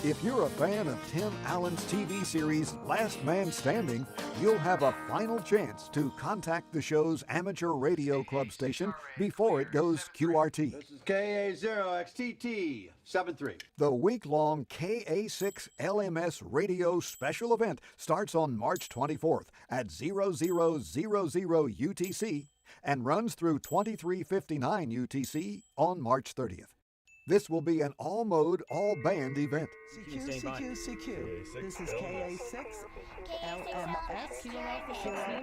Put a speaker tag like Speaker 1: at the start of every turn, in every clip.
Speaker 1: If you're a fan of Tim Allen's TV series Last Man Standing, you'll have a final chance to contact the show's amateur radio club station before it goes QRT.
Speaker 2: This is K6UDA
Speaker 1: The week-long KA6LMS radio special event starts on March 24th at 0000 UTC and runs through 2359 UTC on March 30th. This will be an all-mode, all-band event.
Speaker 3: CQ. This is KA6, LMS, Kilo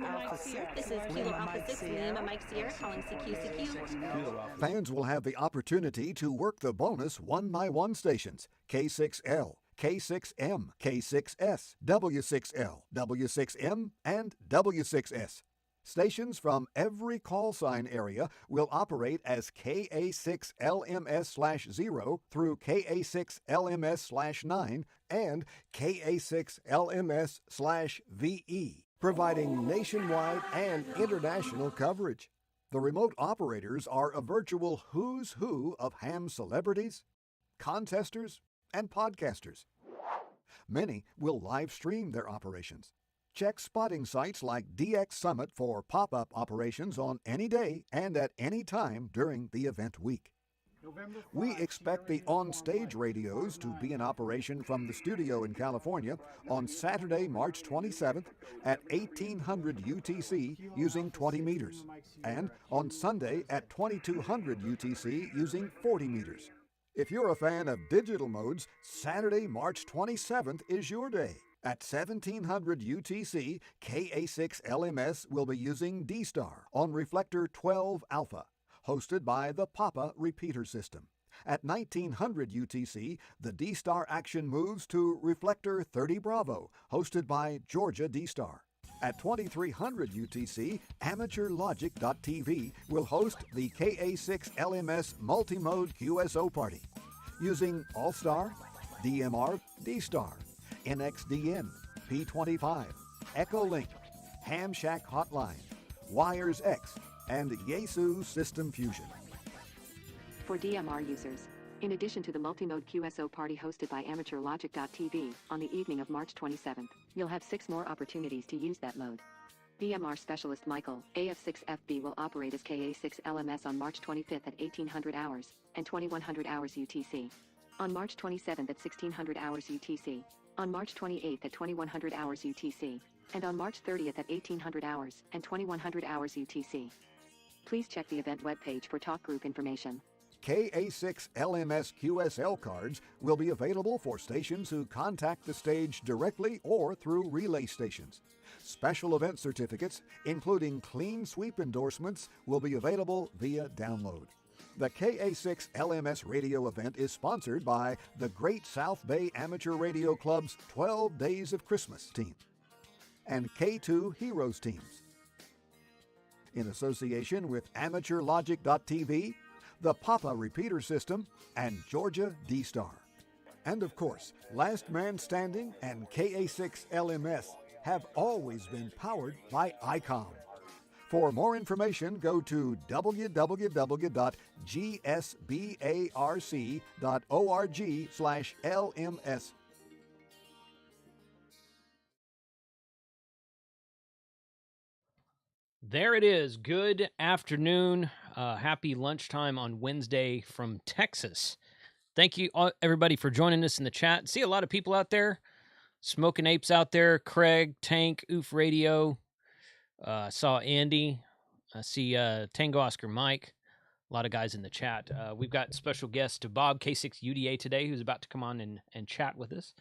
Speaker 3: Alpha 6.
Speaker 4: This is Kilo Alpha 6, Lima Mike Sierra calling CQ.
Speaker 1: Fans will have the opportunity to work the bonus one-by-one stations, K6L, K6M, K6S, W6L, W6M, and W6S. Stations from every call sign area will operate as KA6LMS/0 through KA6LMS/9 and KA6LMS/VE, providing nationwide and international coverage. The remote operators are a virtual who's who of ham celebrities, contesters, and podcasters. Many will live stream their operations. Check spotting sites like DX Summit for pop-up operations on any day and at any time during the event week. We expect the on-stage radios to be in operation from the studio in California on Saturday, March 27th at 1800 UTC using 20 meters, and on Sunday at 2200 UTC using 40 meters. If you're a fan of digital modes, Saturday, March 27th is your day. At 1700 UTC, KA6LMS will be using D-Star on Reflector 12 Alpha, hosted by the Papa repeater system. At 1900 UTC, the D-Star action moves to Reflector 30 Bravo, hosted by Georgia D-Star. At 2300 UTC, AmateurLogic.tv will host the KA6LMS Multimode QSO Party, using All-Star, DMR, D-Star, NXDN, P25, Echolink, Ham Shack Hotline, Wires X, and Yaesu System Fusion.
Speaker 5: For DMR users, in addition to the multi-mode QSO party hosted by AmateurLogic.tv on the evening of March 27th, you'll have 6 more opportunities to use that mode. DMR specialist Michael, AF6FB, will operate as KA6LMS on March 25th at 1800 hours and 2100 hours UTC. On March 27th at 1600 hours UTC. On March 28th at 2100 hours UTC, and on March 30th at 1800 hours and 2100 hours UTC. Please check the event webpage for talk group information.
Speaker 1: KA6LMS QSL cards will be available for stations who contact the stage directly or through relay stations. Special event certificates, including clean sweep endorsements, will be available via download. The KA6LMS radio event is sponsored by the Great South Bay Amateur Radio Club's 12 Days of Christmas team and K2 Heroes teams. In association with AmateurLogic.tv, the Papa repeater system, and Georgia D-Star. And of course, Last Man Standing and KA6LMS have always been powered by ICOM. For more information, go to www.gsbarc.org/LMS.
Speaker 6: There it is. Good afternoon. Happy lunchtime on Wednesday from Texas. Thank you, everybody, for joining us in the chat. See a lot of people out there. Smoking Apes out there. Craig, Tank, Oof Radio. Saw Andy. I see Tango Oscar Mike. A lot of guys in the chat. We've got special guest to Bob K6UDA today, who's about to come on and chat with us.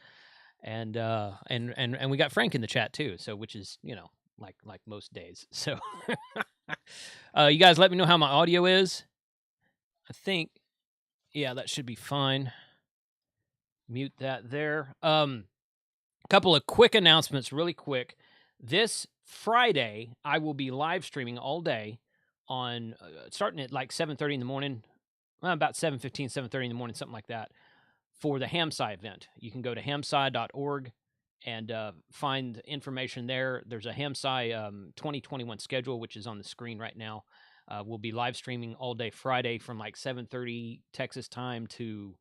Speaker 6: And we got Frank in the chat too. So which is, like most days. So you guys let me know how my audio is. I think, yeah, that should be fine. Mute that there. Couple of quick announcements really quick. This Friday, I will be live streaming all day on starting at like 7:30 in the morning, about 7:15, 7:30 in the morning, something like that, for the HamSci event. You can go to hamsci.org and find information there. There's a HamSci 2021 schedule, which is on the screen right now. We'll be live streaming all day Friday from like 7:30 Texas time to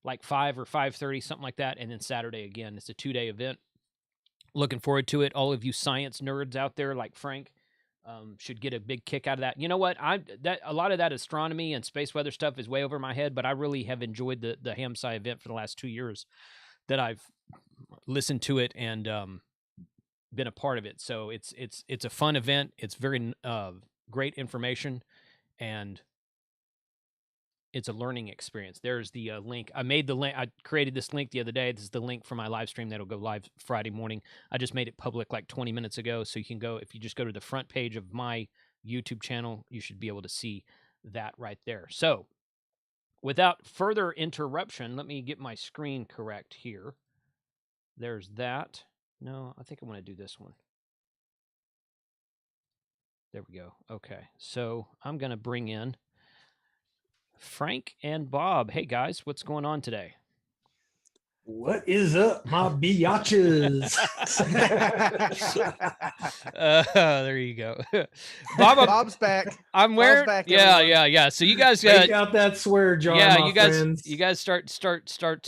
Speaker 6: like 5 or 5:30, something like that, and then Saturday again. It's a 2-day event. Looking forward to it. All of you science nerds out there, like Frank, should get a big kick out of that. You know what? A lot of that astronomy and space weather stuff is way over my head, but I really have enjoyed the Ham Sci event for the last 2 years that I've listened to it and been a part of it. So it's a fun event. It's very great information, and it's a learning experience. There's the link. I made the link. I created this link the other day. This is the link for my live stream that'll go live Friday morning. I just made it public like 20 minutes ago. So you can go, if you just go to the front page of my YouTube channel, you should be able to see that right there. So without further interruption, let me get my screen correct here. There's that. No, I think I want to do this one. There we go. Okay. So I'm going to bring in Frank and Bob. Hey guys, what's going on today?
Speaker 2: What is up, my biatches?
Speaker 6: There you go. Bob's
Speaker 7: back.
Speaker 6: I'm wearing.
Speaker 7: Back,
Speaker 6: yeah. So you guys
Speaker 2: take out that swear jar.
Speaker 6: Yeah,
Speaker 2: my friends.
Speaker 6: You guys start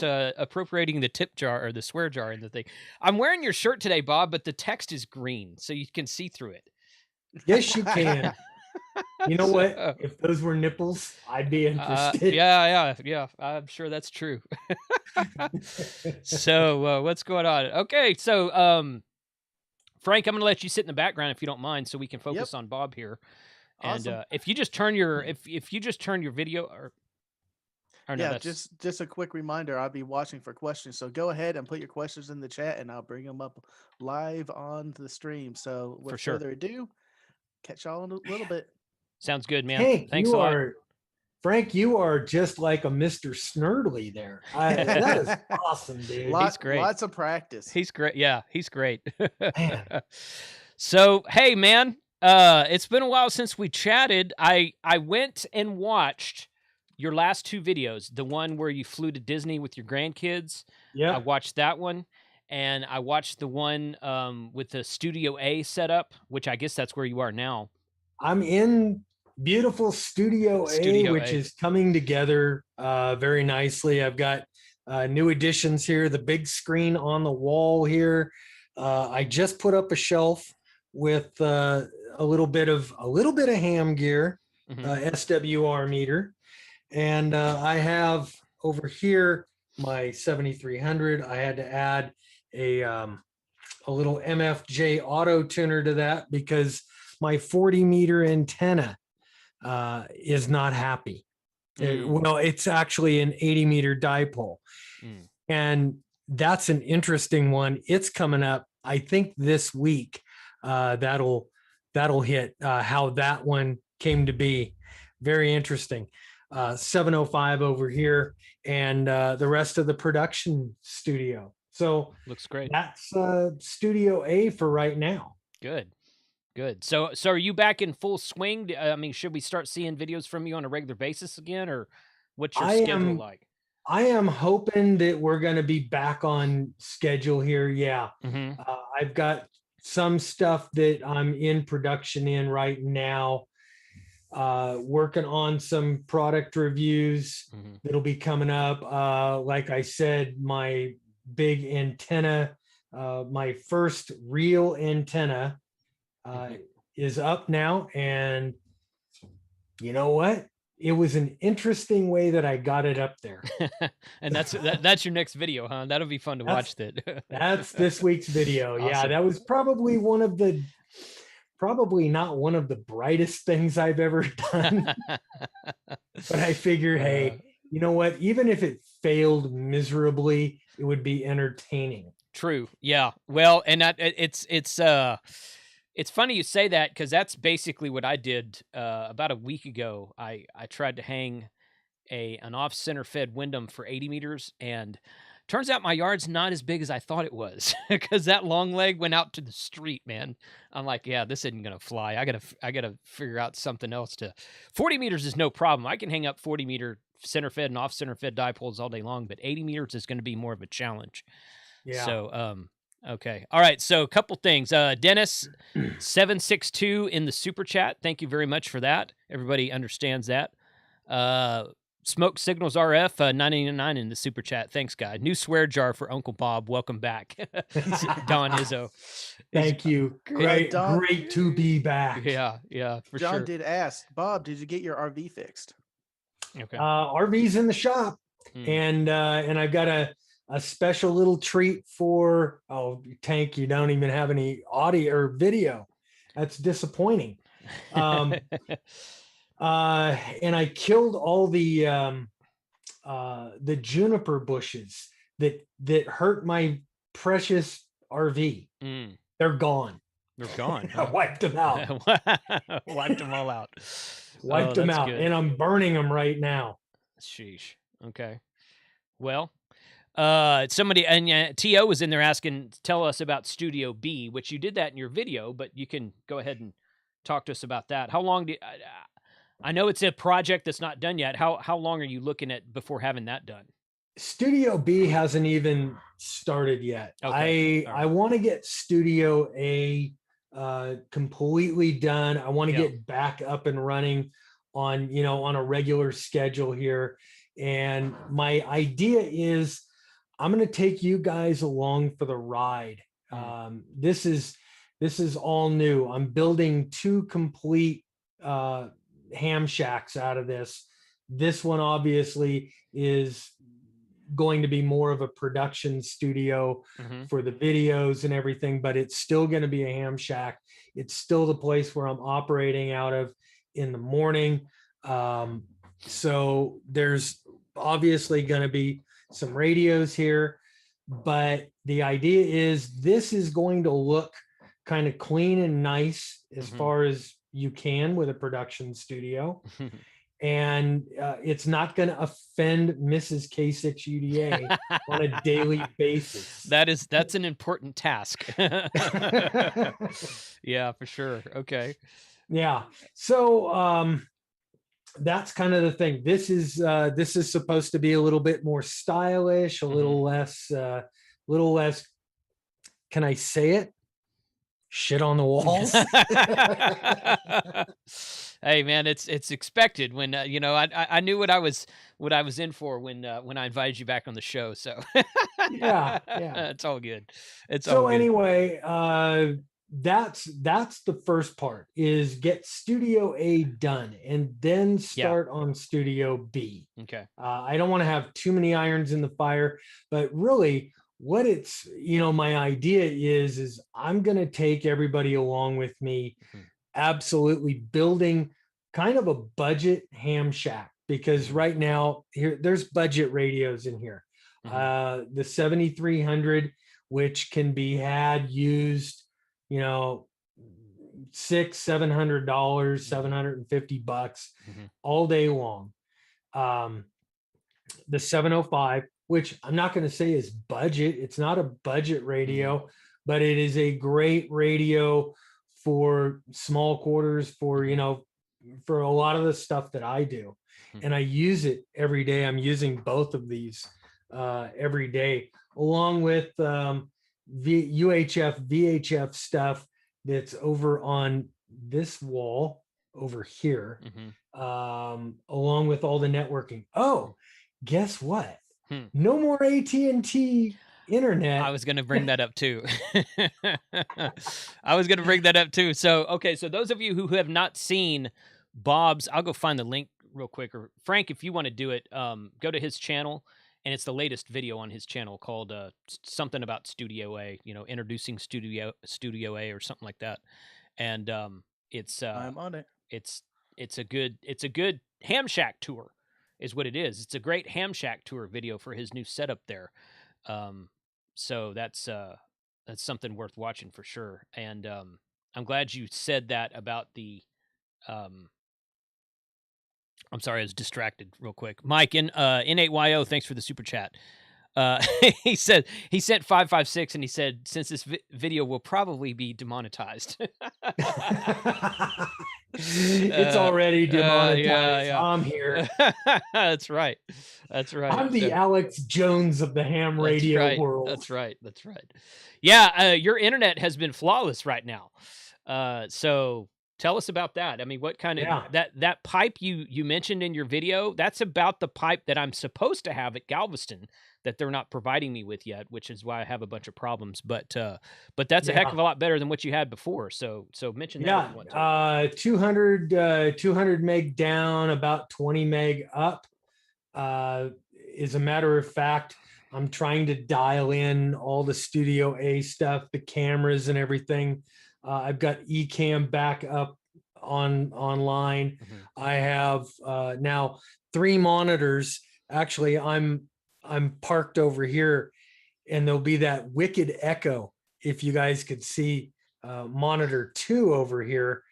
Speaker 6: appropriating the tip jar or the swear jar in the thing. I'm wearing your shirt today, Bob, but the text is green, so you can see through it.
Speaker 2: Yes, you can. You know what? If those were nipples, I'd be interested.
Speaker 6: Yeah. I'm sure that's true. So what's going on? Okay, so Frank, I'm going to let you sit in the background if you don't mind, so we can focus on Bob here. And
Speaker 7: awesome.
Speaker 6: If you just turn your if you just turn your video or no,
Speaker 7: just a quick reminder, I'll be watching for questions. So go ahead and put your questions in the chat, and I'll bring them up live on the stream. So with further ado, catch y'all in a little bit.
Speaker 6: Sounds good, man.
Speaker 2: Hank,
Speaker 6: thanks a lot.
Speaker 2: Frank, you are just like a Mr. Snurdly there. That is awesome, dude.
Speaker 6: He's great.
Speaker 7: Lots of practice.
Speaker 6: He's great. Yeah, he's great. Man. So, hey, man, it's been a while since we chatted. I went and watched your last 2 videos, the one where you flew to Disney with your grandkids.
Speaker 2: Yeah.
Speaker 6: I watched that one. And I watched the one with the Studio A setup, which I guess that's where you are now.
Speaker 2: I'm in beautiful Studio A, which is coming together very nicely. I've got new additions here, the big screen on the wall here. I just put up a shelf with a little bit of ham gear, SWR meter. And I have over here my 7300. I had to add a little MFJ auto tuner to that because my 40 meter antenna is not happy. It's actually an 80 meter dipole. And that's an interesting one. It's coming up, I think this week. That'll hit how that one came to be. Very interesting. 705 over here and the rest of the production studio. So
Speaker 6: looks great.
Speaker 2: That's Studio A for right now.
Speaker 6: Good. So are you back in full swing? I mean, should we start seeing videos from you on a regular basis again, or what's your schedule like?
Speaker 2: I am hoping that we're going to be back on schedule here. Yeah. I've got some stuff that I'm in production in right now. Working on some product reviews that'll be coming up. Like I said, my big antenna, my first real antenna is up now. And you know what? It was an interesting way that I got it up there.
Speaker 6: And that's your next video, huh? That'll be fun to watch that.
Speaker 2: That's this week's video. Awesome. Yeah, that was probably not one of the brightest things I've ever done. But I figure, hey, you know what? Even if it failed miserably, it would be entertaining.
Speaker 6: True. Yeah. Well, and it's funny you say that because that's basically what I did about a week ago. I tried to hang an off-center fed Windom for 80 meters, and turns out my yard's not as big as I thought it was because that long leg went out to the street, man. I'm like, yeah, this isn't gonna fly. I gotta figure out something else to. 40 meters is no problem. I can hang up 40 meter center fed and off center fed dipoles all day long, but 80 meters is going to be more of a challenge.
Speaker 2: Yeah.
Speaker 6: So okay. All right. So a couple things. Dennis 762 in the super chat. Thank you very much for that. Everybody understands that. Smoke Signals RF 999 in the super chat. Thanks, guy. New swear jar for Uncle Bob. Welcome back, Don Izzo.
Speaker 2: Thank you. Great to be back.
Speaker 6: Yeah, for sure.
Speaker 7: John did ask, Bob, did you get your RV fixed?
Speaker 6: Okay.
Speaker 2: RV's in the shop, and I've got a special little treat for Tank. You don't even have any audio or video. That's disappointing. And I killed all the juniper bushes that hurt my precious RV. They're gone.
Speaker 6: They're gone.
Speaker 2: I wiped them out.
Speaker 6: Wiped them all out.
Speaker 2: Wiped them out, and I'm burning them right now.
Speaker 6: Sheesh. Okay. Well, somebody and T.O. was in there asking, tell us about Studio B, which you did that in your video, but you can go ahead and talk to us about that. How long I know it's a project that's not done yet. How long are you looking at before having that done?
Speaker 2: Studio B hasn't even started yet. Okay. I want to get Studio A completely done. I want to get back up and running on a regular schedule here. And my idea is I'm going to take you guys along for the ride. This is all new. I'm building 2 complete ham shacks out of this. This one obviously is going to be more of a production studio for the videos and everything, but it's still going to be a ham shack. It's still the place where I'm operating out of in the morning. So there's obviously going to be some radios here, but the idea is this is going to look kind of clean and nice as far as you can with a production studio. And it's not going to offend Mrs. K6UDA on a daily basis.
Speaker 6: That's an important task. Yeah, for sure. Okay.
Speaker 2: Yeah. So that's kind of the thing. This is supposed to be a little bit more stylish, a little less. Can I say it? Shit on the walls.
Speaker 6: Hey man, it's expected when I knew what I was in for when I invited you back on the show. So
Speaker 2: yeah,
Speaker 6: it's all good.
Speaker 2: Anyway, that's the first part, is get Studio A done and then start on Studio B.
Speaker 6: Okay.
Speaker 2: I don't want to have too many irons in the fire, but really what it's, my idea is I'm going to take everybody along with me, absolutely building kind of a budget ham shack, because right now there's budget radios in here. The 7300, which can be used, $600-700, $750 all day long. The 705, which I'm not going to say is budget. It's not a budget radio, but it is a great radio for small quarters, for for a lot of the stuff that I do. And I use it every day. I'm using both of these every day, along with UHF, VHF stuff that's over on this wall over here, along with all the networking. Oh, guess what? No more AT&T internet.
Speaker 6: I was going to bring that up too. So, so those of you who have not seen Bob's, I'll go find the link real quick. Or Frank, if you want to do it, go to his channel, and it's the latest video on his channel called something about Studio A, introducing Studio A or something like that. And it's
Speaker 7: I'm on it.
Speaker 6: It's a good ham shack tour is what it is. It's a great ham shack tour video for his new setup there. So that's something worth watching for sure. And I'm glad you said that about the I'm sorry, I was distracted real quick. Mike in N8YO, thanks for the super chat. He sent 556 and he said, since this video will probably be demonetized.
Speaker 2: It's already demonetized.
Speaker 6: Yeah.
Speaker 2: I'm here.
Speaker 6: That's right.
Speaker 2: I'm the Alex Jones of the ham radio world.
Speaker 6: That's right. Yeah, your internet has been flawless right now. So Tell us about that. I mean, what kind of that pipe you mentioned in your video, that's about the pipe that I'm supposed to have at Galveston that they're not providing me with yet, which is why I have a bunch of problems. But that's a heck of a lot better than what you had before. So mention that if you want to.
Speaker 2: 200 meg down, about 20 meg up. As a matter of fact, I'm trying to dial in all the Studio A stuff, the cameras and everything. I've got Ecamm back up online. I have now 3 monitors. Actually, I'm parked over here, and there'll be that wicked echo if you guys could see monitor 2 over here.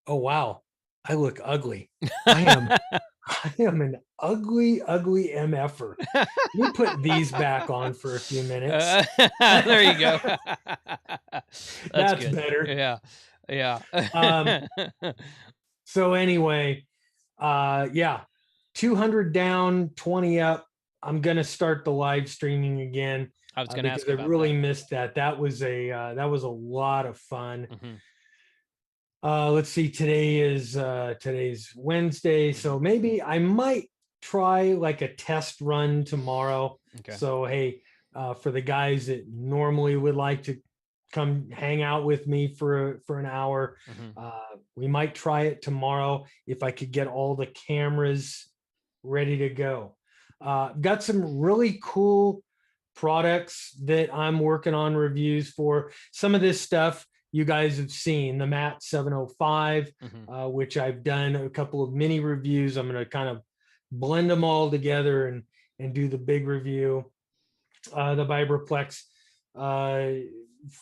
Speaker 2: Oh wow, I look ugly. I am an ugly MFer. You put these back on for a few minutes.
Speaker 6: There you go.
Speaker 2: That's better.
Speaker 6: Yeah.
Speaker 2: So anyway, 200 down, 20 up. I'm gonna start the live streaming again.
Speaker 6: I was gonna ask
Speaker 2: because
Speaker 6: about
Speaker 2: I really
Speaker 6: that.
Speaker 2: missed that. That was a lot of fun. Let's see, today's Wednesday, so maybe I might try like a test run tomorrow. So hey, for the guys that normally would like to come hang out with me for an hour, we might try it tomorrow if I could get all the cameras ready to go. Got some really cool products that I'm working on reviews for. Some of this stuff you guys have seen, the MAT 705, which I've done a couple of mini reviews. I'm going to kind of blend them all together and do the big review. The Vibraplex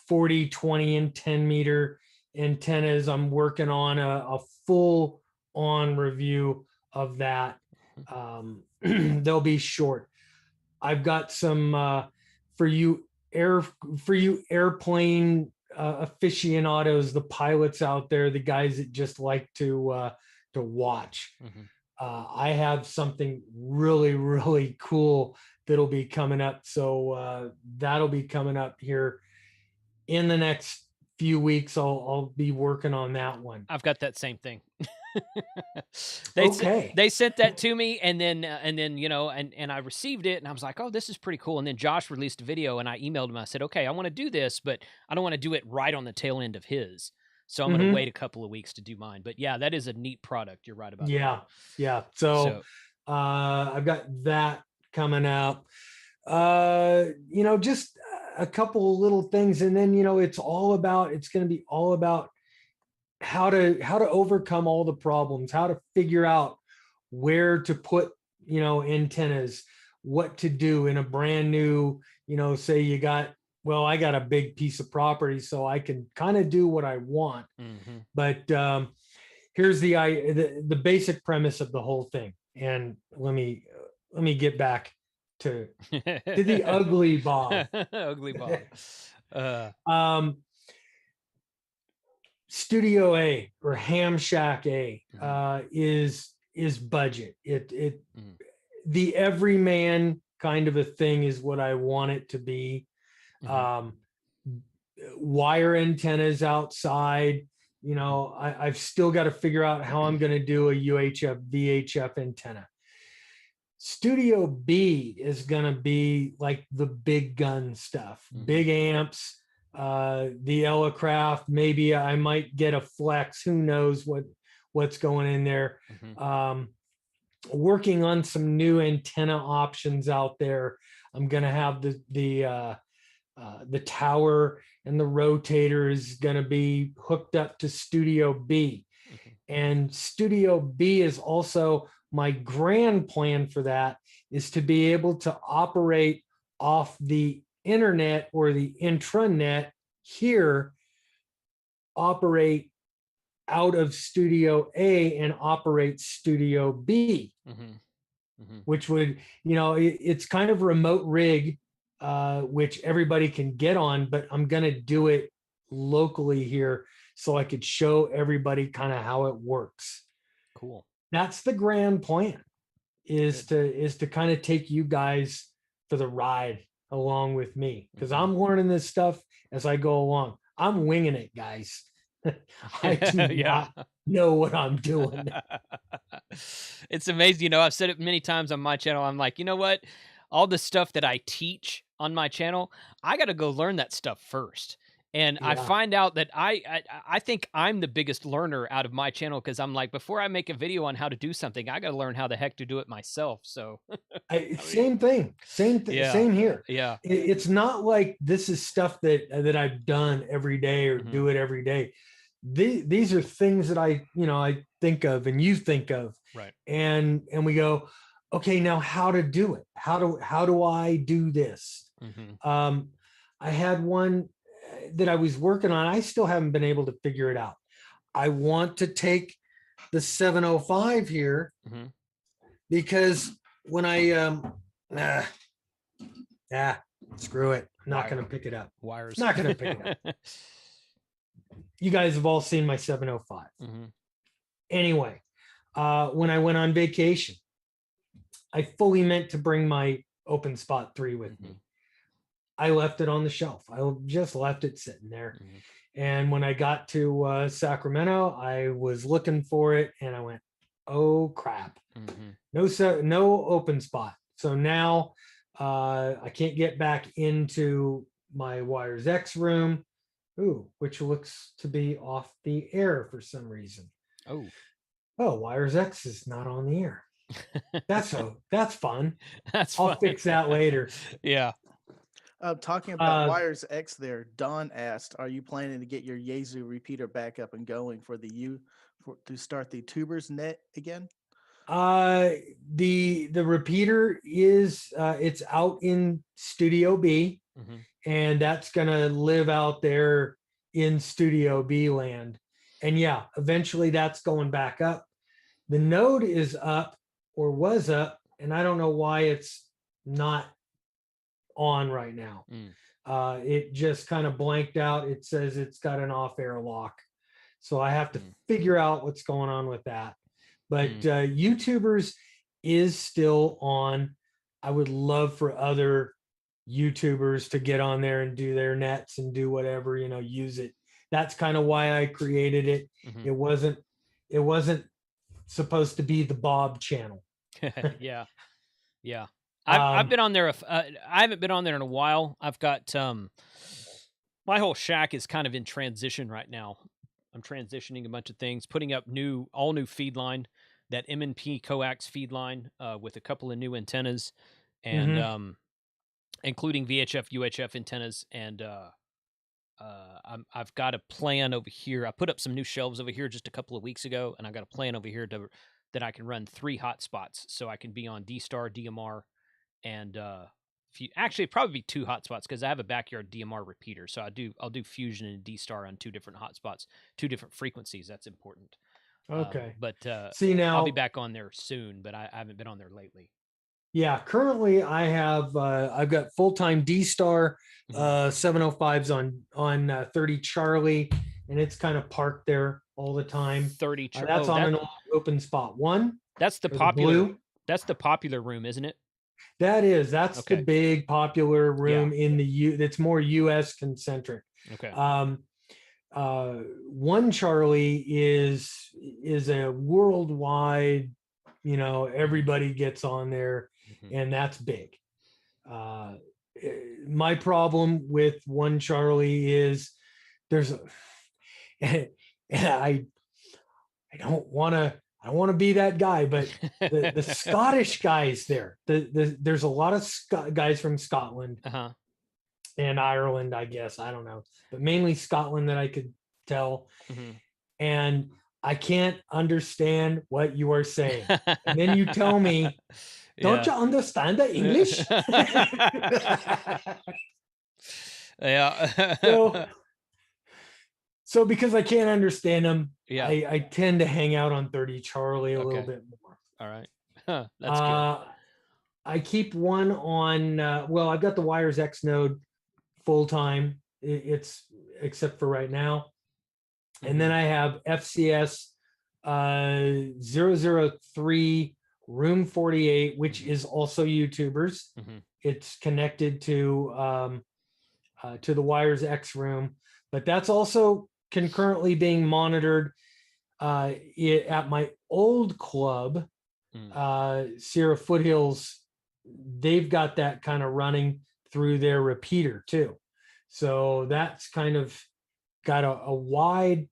Speaker 2: 40, 20, and 10 meter antennas. I'm working on a full on review of that. They'll be short. I've got some for you airplane aficionados, the pilots out there, the guys that just like to watch. I have something really, really cool that'll be coming up. So that'll be coming up here in the next few weeks. I'll be working on that one.
Speaker 6: I've got that same thing. They sent that to me, and then and I received it, and I was like, oh, this is pretty cool. And then Josh released a video, and I emailed him. I said, okay, I want to do this, but I don't want to do it right on the tail end of his. So I'm going to wait a couple of weeks to do mine. But yeah, that is a neat product. You're right about that.
Speaker 2: Yeah. So I've got that coming out. Just a couple of little things, and then it's going to be all about how to overcome all the problems, how to figure out where to put antennas, what to do in a brand new, say you got, well, I got a big piece of property, so I can kind of do what I want. But here's the basic premise of the whole thing. And let me get back to the ugly Bob.
Speaker 6: Ugly Bob.
Speaker 2: Studio A or Ham Shack A is budget. The everyman kind of a thing is what I want it to be. Wire antennas outside. I've still got to figure out how I'm going to do a UHF VHF antenna. Studio B is going to be like the big gun stuff, big amps. The Elecraft, maybe I might get a Flex, who knows what's going in there. Working on some new antenna options out there. I'm going to have the tower and the rotator is going to be hooked up to Studio B. And Studio B is also my grand plan for that, is to be able to operate off the internet or the intranet here, operate out of Studio A and operate Studio B, which would, it's kind of remote rig, which everybody can get on, but I'm going to do it locally here so I could show everybody kind of how it works.
Speaker 6: Cool. That's
Speaker 2: the grand plan, is to kind of take you guys for the ride along with me, because I'm learning this stuff as I go along. I'm winging it, guys. I do not know what I'm doing.
Speaker 6: It's amazing. You know, I've said it many times on my channel. I'm like, you know what? All the stuff that I teach on my channel, I got to go learn that stuff first. And I find out that I think I'm the biggest learner out of my channel, because I'm like, before I make a video on how to do something, I got to learn how the heck to do it myself. So
Speaker 2: same thing, same here.
Speaker 6: Yeah.
Speaker 2: It's not like this is stuff that I've done every day or do it every day. These are things that I think of and you think of,
Speaker 6: right?
Speaker 2: And we go, okay, now how to do it? How do I do this? I had one that I was working on. I still haven't been able to figure it out. I want to take the 705 here because when I screw it, I'm not going to pick it up.
Speaker 6: Wires,
Speaker 2: not going to pick it up. You guys have all seen my 705. Anyway, when I went on vacation, I fully meant to bring my open spot 3 with me. I left it on the shelf. I just left it sitting there. And when I got to Sacramento, I was looking for it and I went, oh crap, no open spot. So now I can't get back into my Wires X room, which looks to be off the air for some reason. Wires X is not on the air. That's fun. I'll fix that later.
Speaker 6: Yeah.
Speaker 7: Talking about Wires X there, Don asked, are you planning to get your Yaesu repeater back up and going to start the tubers net again?
Speaker 2: The repeater is it's out in Studio B, and that's gonna live out there in Studio B land. And eventually that's going back up. The node is up, or was up, and I don't know why it's not on right now. It just kind of blanked out. It says it's got an off-air lock, so I have to figure out what's going on with that. But YouTubers is still on. I would love for other YouTubers to get on there and do their nets and do whatever, use it. That's kind of why I created it. It wasn't supposed to be the Bob channel.
Speaker 6: Yeah. I've been on there. I haven't been on there in a while. I've got my whole shack is kind of in transition right now. I'm transitioning a bunch of things, putting up all new feed line, that M&P coax feed line with a couple of new antennas, and including VHF, UHF antennas. And I've got a plan over here. I put up some new shelves over here just a couple of weeks ago, and I got a plan over here that I can run 3 hotspots, so I can be on D-Star, DMR, and actually probably be 2 hotspots, because I have a backyard DMR repeater. So I'll do Fusion and D-Star on 2 different hotspots, 2 different frequencies. That's important.
Speaker 2: Okay.
Speaker 6: But
Speaker 2: see, now
Speaker 6: I'll be back on there soon, but I haven't been on there lately.
Speaker 2: Yeah, currently I have I've got full-time D-Star 705s on 30 Charlie, and it's kind of parked there all the time.
Speaker 6: 30 Charlie.
Speaker 2: That's on an open spot 1.
Speaker 6: That's the popular. That's the popular room, isn't it?
Speaker 2: That's the big popular room in the that's more US concentric.
Speaker 6: Okay.
Speaker 2: 1 Charlie is a worldwide, everybody gets on there, and that's big. My problem with 1 Charlie is I don't want to be that guy, but the Scottish guys there, there's a lot of guys from Scotland and Ireland, I guess. I don't know, but mainly Scotland that I could tell. And I can't understand what you are saying. And then you tell me, don't you understand the English? So because I can't understand them, I tend to hang out on 30 Charlie a little bit more.
Speaker 6: All right. That's good.
Speaker 2: I keep one on, I've got the Wires X node full time. It's except for right now. And then I have FCS 003 Room 48, which is also YouTubers. It's connected to the Wires X room, but that's also concurrently being monitored at my old club, Sierra Foothills. They've got that kind of running through their repeater too. So that's kind of got a wide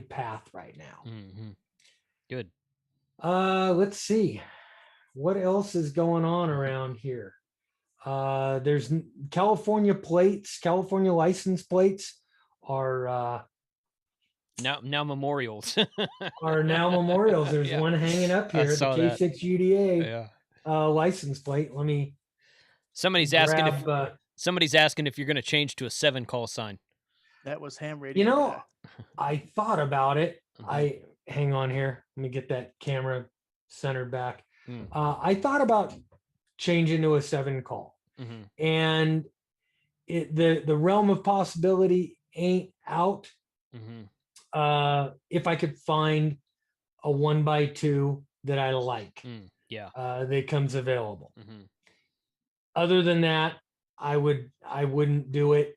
Speaker 2: path right now.
Speaker 6: Good.
Speaker 2: Let's see. What else is going on around here? There's California license plates are
Speaker 6: now memorials.
Speaker 2: are now memorials. There's one hanging up here, the K6UDA license plate. Let me.
Speaker 6: Somebody's asking if you're going to change to a 7 call sign.
Speaker 7: That was ham radio.
Speaker 2: I thought about it. Hang on here. Let me get that camera centered back. I thought about changing to a 7 call, and the realm of possibility ain't out. If I could find a 1x2 that I like, that comes available. Other than that, I wouldn't do it.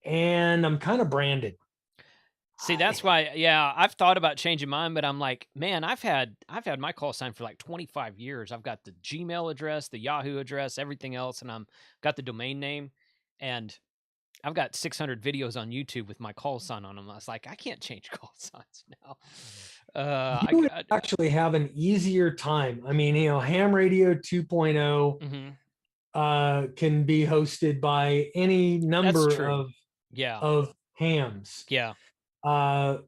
Speaker 2: And I'm kind of branded.
Speaker 6: See, that's why, I've thought about changing mine, but I'm like, man, I've had my call sign for like 25 years. I've got the Gmail address, the Yahoo address, everything else, and I'm got the domain name, and I've got 600 videos on YouTube with my call sign on them. I was like, I can't change call signs now.
Speaker 2: You would actually have an easier time. I mean, Ham Radio 2.0 can be hosted by any number of hams.
Speaker 6: Yeah.
Speaker 2: K6UDA.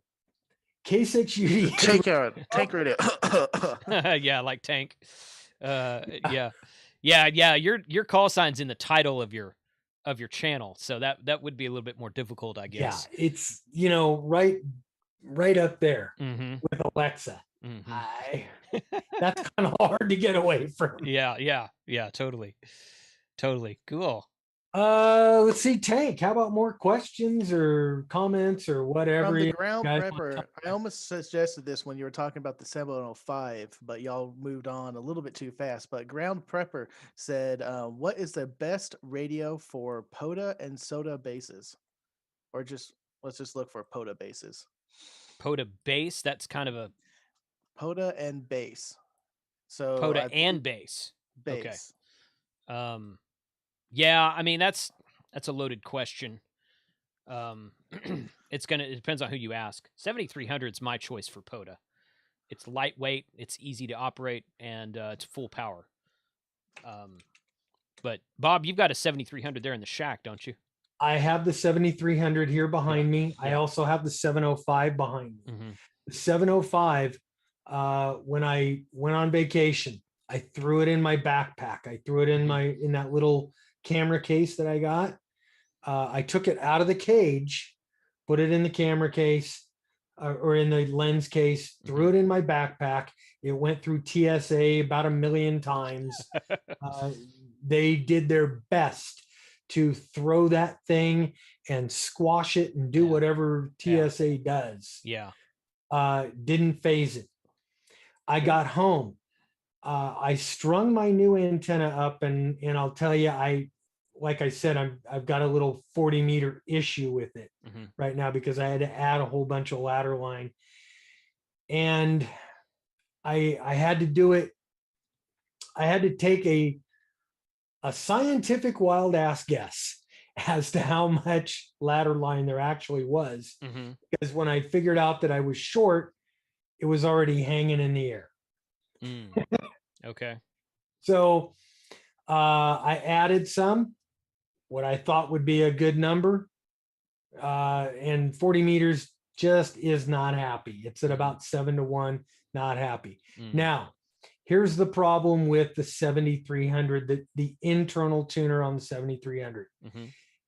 Speaker 7: Tank radio.
Speaker 6: Yeah, like Tank. Yeah. Your call sign's in the title of your channel, so that would be a little bit more difficult, I guess.
Speaker 2: Yeah, it's right up there with Alexa. That's kind of hard to get away from.
Speaker 6: Yeah, totally. Cool.
Speaker 2: Let's see, Tank. How about more questions or comments or whatever?
Speaker 7: From the ground prepper, I almost suggested this when you were talking about the 705, but y'all moved on a little bit too fast. But ground prepper said, "What is the best radio for POTA and SOTA bases?" Or let's just look for POTA bases.
Speaker 6: POTA base. That's kind of a
Speaker 7: POTA and base. So
Speaker 6: POTA and base.
Speaker 7: Base.
Speaker 6: Okay. Yeah, I mean that's a loaded question. It depends on who you ask. 7300 is my choice for POTA. It's lightweight, it's easy to operate, and it's full power. But Bob, you've got a 7300 there in the shack, don't you?
Speaker 2: I have the 7300 here behind me. I also have the 705 behind me. The 705, when I went on vacation, I threw it in my backpack. I threw it in that little camera case that I got. I took it out of the cage, put it in the camera case or in the lens case, threw it in my backpack. It went through TSA about 1 million times. They did their best to throw that thing and squash it and do whatever TSA does.
Speaker 6: Yeah.
Speaker 2: Didn't phase it. I got home. I strung my new antenna up, and I'll tell you, like I said, I've got a little 40 meter issue with it right now because I had to add a whole bunch of ladder line, and I had to do it. I had to take a scientific wild ass guess as to how much ladder line there actually was, because when I figured out that I was short, it was already hanging in the air.
Speaker 6: Okay.
Speaker 2: So I added what I thought would be a good number, and 40 meters just is not happy. It's at about 7-1, not happy. Now, here's the problem with the 7300, the internal tuner on the 7300.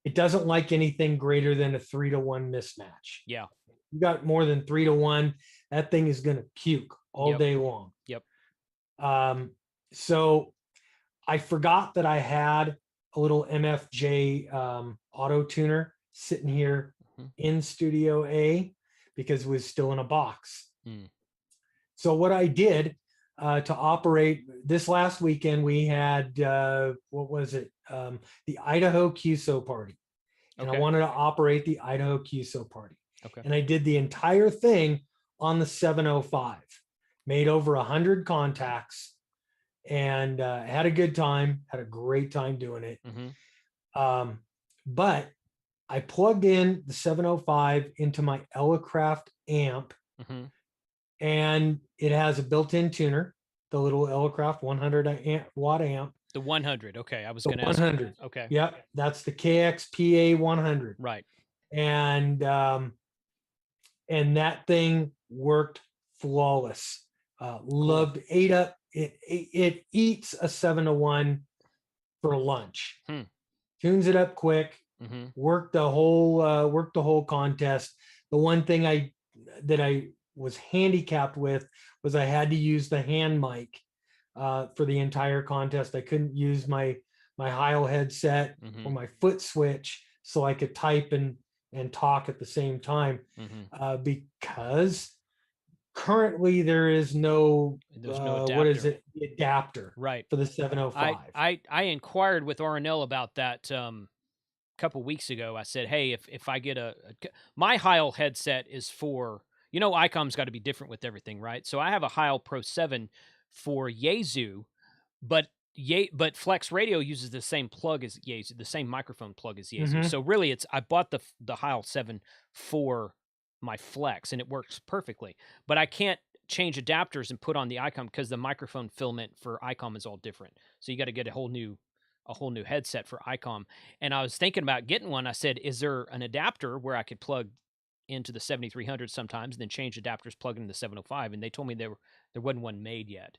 Speaker 2: It doesn't like anything greater than a 3-to-1 mismatch.
Speaker 6: Yeah.
Speaker 2: You got more than 3-to-1, that thing is going to puke all day long.
Speaker 6: Yep.
Speaker 2: So I forgot that I had a little MFJ auto tuner sitting here in Studio A because it was still in a box. So what I did to operate this last weekend, we had what was it? The Idaho QSO party. and I
Speaker 6: Okay.
Speaker 2: wanted to operate the Idaho QSO party.
Speaker 6: Okay.
Speaker 2: And I did the entire thing on the 705, made over 100 contacts, and had a good time, had a great time doing it. But I plugged in the 705 into my Elecraft amp, and it has a built-in tuner, the little Elecraft 100 watt amp.
Speaker 6: The 100. Okay. I was
Speaker 2: The
Speaker 6: going to ask.
Speaker 2: 100.
Speaker 6: Okay.
Speaker 2: Yep. That's the KXPA 100.
Speaker 6: Right.
Speaker 2: And that thing worked flawless. Loved, ate up. It eats a 7-to-1 for lunch. Tunes it up quick. Worked the whole contest. The one thing that I was handicapped with was I had to use the hand mic for the entire contest. I couldn't use my Heil headset or my foot switch, so I could type and talk at the same time, because currently there is no
Speaker 6: adapter.
Speaker 2: What is it, the adapter
Speaker 6: right
Speaker 2: for the 705.
Speaker 6: I inquired with RNL about that couple weeks ago. I said, hey, if I get my Heil headset is for, ICOM's got to be different with everything, right? So I have a Heil Pro 7 for Yaesu, but Flex Radio uses the same plug as Yaesu, the same microphone plug as Yaesu. So really, I bought the Heil 7 for my Flex, and it works perfectly. But I can't change adapters and put on the ICOM because the microphone filament for ICOM is all different. So you got to get a whole new headset for ICOM. And I was thinking about getting one. I said, is there an adapter where I could plug into the 7300 sometimes and then change adapters, plug into the 705? And they told me there wasn't one made yet.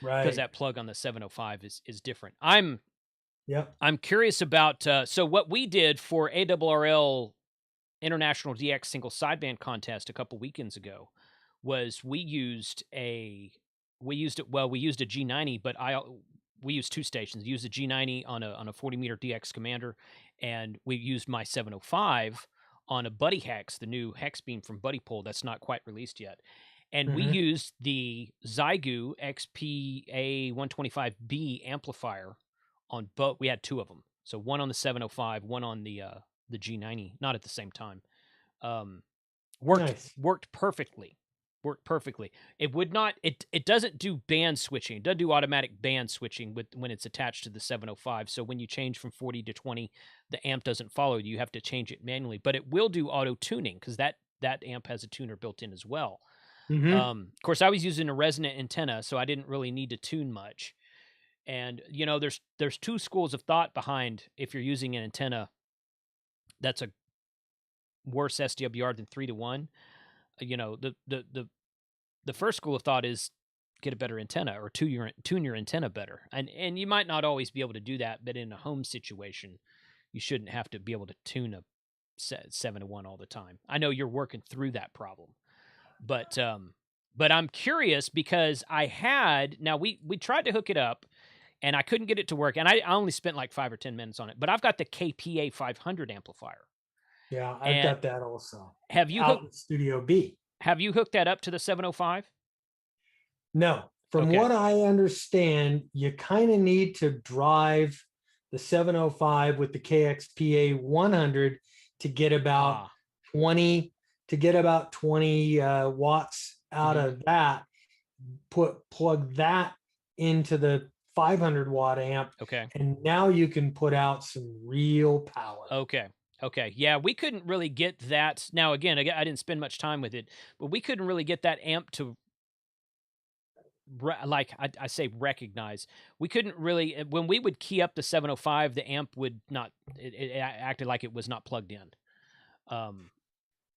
Speaker 2: Right.
Speaker 6: Because that plug on the 705 is different. I'm curious about, so what we did for ARRL International DX Single Sideband Contest a couple weekends ago was we used a G90, but we used two stations. We used a G90 on a 40 meter DX Commander, and we used my 705 on a Buddy Hex, the new hex beam from Buddy Pole that's not quite released yet. And we used the Xiegu XPA 125B amplifier on both. We had two of them. So one on the 705, one on the G90, not at the same time. Worked perfectly. Worked perfectly. It would not, it doesn't do band switching. It doesn't do automatic band switching when it's attached to the 705. So when you change from 40 to 20, the amp doesn't follow you. You have to change it manually, but it will do auto tuning because that amp has a tuner built in as well. Of course, I was using a resonant antenna, so I didn't really need to tune much. And there's two schools of thought behind if you're using an antenna that's a worse SDWR than 3-to-1. The first school of thought is get a better antenna or tune your antenna better. And you might not always be able to do that, but in a home situation, you shouldn't have to be able to tune a 7-to-1 all the time. I know you're working through that problem. But I'm curious because we tried to hook it up and I couldn't get it to work. And I only spent like 5 or 10 minutes on it, but I've got the KPA 500 amplifier.
Speaker 2: Yeah, I've got that also.
Speaker 6: Have you
Speaker 2: out in Studio B?
Speaker 6: Have you hooked that up to the 705?
Speaker 2: No. From what I understand, you kind of need to drive the 705 with the KXPA 100 to get about 20 watts out of that. Plug that into the 500 watt amp.
Speaker 6: Okay.
Speaker 2: And now you can put out some real power.
Speaker 6: Okay. Yeah, we couldn't really get that. Now, again, I didn't spend much time with it, but we couldn't really get that amp to, like I say, recognize. We couldn't really, when we would key up the 705, the amp would not, it acted like it was not plugged in.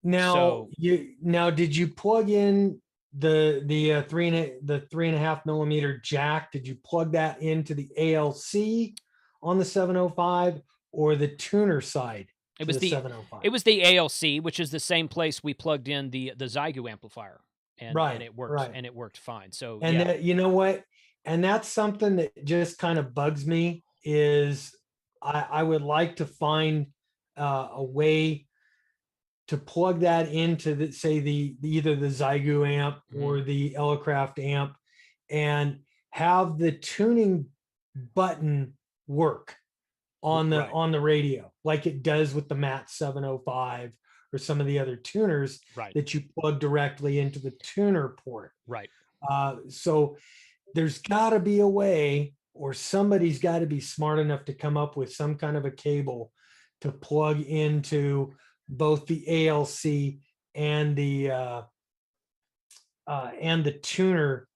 Speaker 2: Now, did you plug in the 3.5 millimeter jack? Did you plug that into the ALC on the 705 or the tuner side?
Speaker 6: It was the
Speaker 2: 705.
Speaker 6: It was the ALC, which is the same place we plugged in the Xiegu amplifier, and it worked and it worked fine. So
Speaker 2: you know what? And that's something that just kind of bugs me is I would like to find a way to plug that into either the Xiegu amp or the Elecraft amp and have the tuning button work on the
Speaker 6: Right.
Speaker 2: on the radio, like it does with the MAT 705 or some of the other tuners
Speaker 6: Right.
Speaker 2: that you plug directly into the tuner port.
Speaker 6: Right.
Speaker 2: So there's got to be a way, or somebody's got to be smart enough to come up with some kind of a cable to plug into both the ALC and the tuner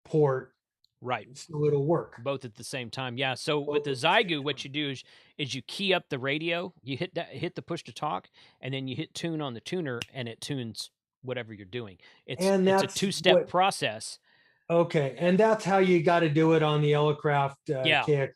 Speaker 2: port,
Speaker 6: Right.
Speaker 2: so it'll work.
Speaker 6: Both at the same time. Yeah. So with the Zygu, what you do is you key up the radio, you hit the push to talk, and then you hit tune on the tuner, and it tunes whatever you're doing. It's a two-step process.
Speaker 2: Okay, and that's how you got to do it on the Elecraft KX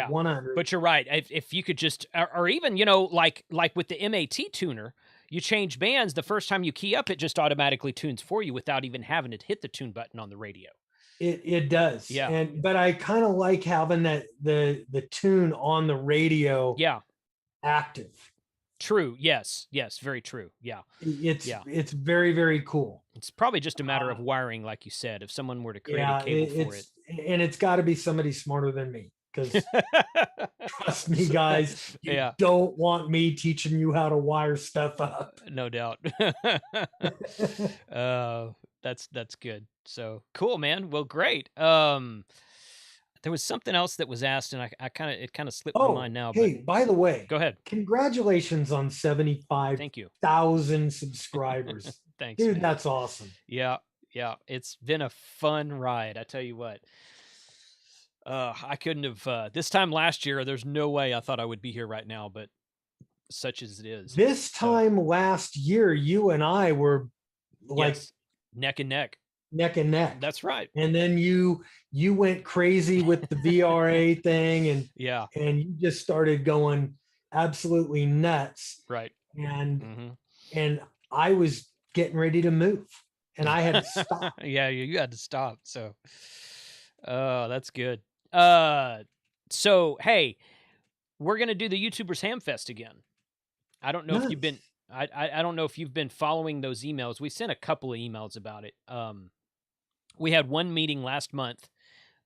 Speaker 2: 100.
Speaker 6: But you're right. If you could just, or even, like with the MAT tuner, you change bands, the first time you key up, it just automatically tunes for you without even having to hit the tune button on the radio.
Speaker 2: It does.
Speaker 6: Yeah.
Speaker 2: But I kind of like having that the tune on the radio active.
Speaker 6: True. Yes. Very true. Yeah.
Speaker 2: It's very, very cool.
Speaker 6: It's probably just a matter of wiring, like you said. If someone were to create a cable for it,
Speaker 2: and it's got to be somebody smarter than me, because trust me, guys, you don't want me teaching you how to wire stuff up.
Speaker 6: No doubt. That's good. So cool, man. Well, great. There was something else that was asked, and it kind of slipped my mind now.
Speaker 2: Hey, by the way,
Speaker 6: go ahead.
Speaker 2: Congratulations on 75,000 subscribers.
Speaker 6: Thanks,
Speaker 2: dude.
Speaker 6: man.
Speaker 2: That's awesome.
Speaker 6: Yeah. It's been a fun ride. I tell you what. I couldn't have this time last year. There's no way I thought I would be here right now, but such as it is.
Speaker 2: This time last year, you and I were like
Speaker 6: neck and neck.
Speaker 2: Neck and neck.
Speaker 6: That's right.
Speaker 2: And then you went crazy with the VRA thing, and you just started going absolutely nuts.
Speaker 6: Right.
Speaker 2: And I was getting ready to move, and I had to stop.
Speaker 6: You had to stop. So, that's good. So hey, we're gonna do the YouTubers Hamfest again. I don't know if you've been. I don't know if you've been following those emails. We sent a couple of emails about it. We had one meeting last month